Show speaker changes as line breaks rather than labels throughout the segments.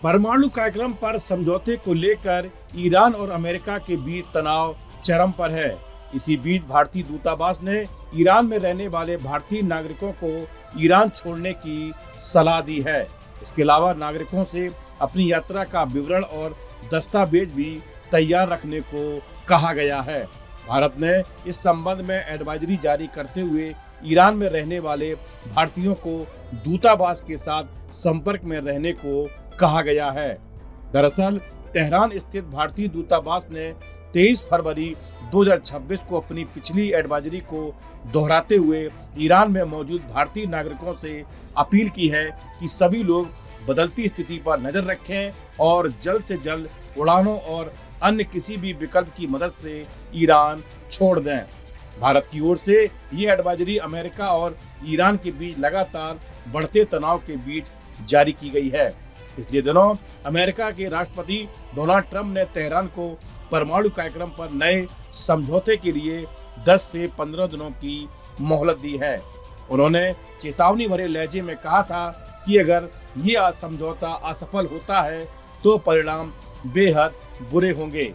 परमाणु कार्यक्रम पर समझौते को लेकर ईरान और अमेरिका के बीच तनाव चरम पर है। इसी बीच भारतीय दूतावास ने ईरान में रहने वाले भारतीय नागरिकों को ईरान छोड़ने की सलाह दी है। इसके अलावा नागरिकों से अपनी यात्रा का विवरण और दस्तावेज भी तैयार रखने को कहा गया है। भारत ने इस संबंध में एडवाइजरी जारी करते हुए ईरान में रहने वाले भारतीयों को दूतावास के साथ संपर्क में रहने को कहा गया है। दरअसल तेहरान स्थित भारतीय दूतावास ने 23 फरवरी 2026 को अपनी पिछली एडवाइजरी को दोहराते हुए ईरान में मौजूद भारतीय नागरिकों से अपील की है कि सभी लोग बदलती स्थिति पर नजर रखें और जल्द से जल्द उड़ानों और अन्य किसी भी विकल्प की मदद से ईरान छोड़ दें। भारत की ओर से ये एडवाइजरी अमेरिका और ईरान के बीच लगातार बढ़ते तनाव के बीच जारी की गई है। पिछले दिनों अमेरिका के राष्ट्रपति डोनाल्ड ट्रंप ने तेहरान को परमाणु कार्यक्रम पर नए समझौते के लिए 10 से 15 दिनों की मोहलत दी है। उन्होंने चेतावनी भरे लहजे में कहा था कि अगर ये समझौता असफल होता है तो परिणाम बेहद बुरे होंगे।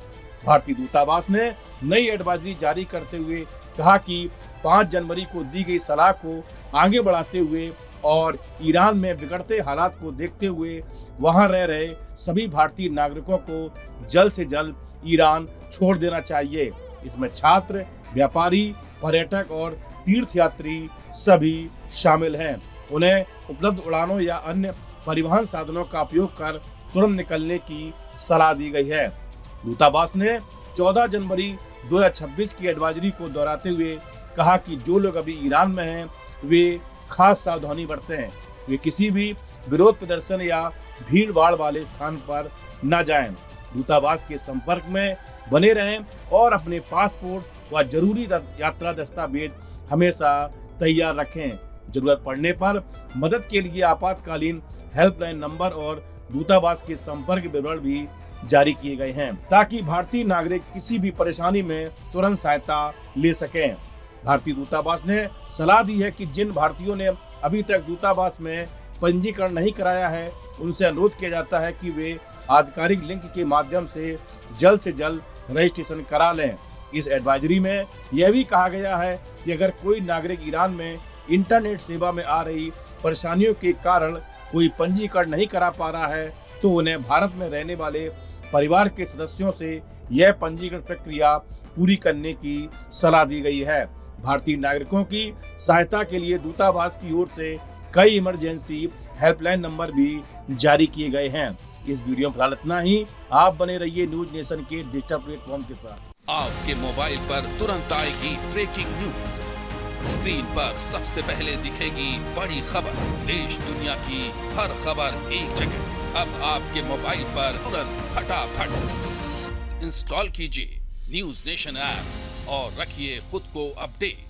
भारतीय दूतावास ने नई एडवाइजरी जारी करते हुए कहा कि 5 जनवरी को दी गई सलाह को आगे बढ़ाते हुए और ईरान में बिगड़ते हालात को देखते हुए वहां रह रहे सभी भारतीय नागरिकों को जल्द से जल्द ईरान छोड़ देना चाहिए। इसमें छात्र, व्यापारी, पर्यटक और तीर्थयात्री सभी शामिल हैं। उन्हें उपलब्ध उड़ानों या अन्य परिवहन साधनों का उपयोग कर तुरंत निकलने की सलाह दी गई है। दूतावास ने 14 जनवरी 2026 की एडवाइजरी को दोहराते हुए कहा कि जो लोग अभी ईरान में हैं वे खास सावधानी बरतें। वे किसी भी विरोध प्रदर्शन या भीड़ भाड़ वाले स्थान पर न जाएं। दूतावास के संपर्क में बने रहें और अपने पासपोर्ट व जरूरी यात्रा दस्तावेज हमेशा तैयार रखें। जरूरत पड़ने पर मदद के लिए आपातकालीन हेल्पलाइन नंबर और दूतावास के संपर्क विवरण भी जारी किए गए हैं ताकि भारतीय नागरिक किसी भी परेशानी में तुरंत सहायता ले सकें। भारतीय दूतावास ने सलाह दी है कि जिन भारतीयों ने अभी तक दूतावास में पंजीकरण नहीं कराया है उनसे अनुरोध किया जाता है कि वे आधिकारिक लिंक के माध्यम से जल्द रजिस्ट्रेशन करा लें। इस एडवाइजरी में यह भी कहा गया है कि अगर कोई नागरिक ईरान में इंटरनेट सेवा में आ रही परेशानियों के कारण कोई पंजीकरण नहीं करा पा रहा है तो उन्हें भारत में रहने वाले परिवार के सदस्यों से यह पंजीकरण प्रक्रिया पूरी करने की सलाह दी गई है। भारतीय नागरिकों की सहायता के लिए दूतावास की ओर से कई इमरजेंसी हेल्पलाइन नंबर भी जारी किए गए हैं। इस वीडियो में फिलहाल इतना ही। आप बने रहिए न्यूज नेशन के डिजिटल प्लेटफॉर्म के साथ।
आपके मोबाइल पर तुरंत आएगी ब्रेकिंग न्यूज। स्क्रीन पर सबसे पहले दिखेगी बड़ी खबर। देश दुनिया की हर खबर एक जगह। अब आपके मोबाइल पर तुरंत फटाफट इंस्टॉल कीजिए न्यूज नेशन ऐप और रखिए खुद को अपडेट।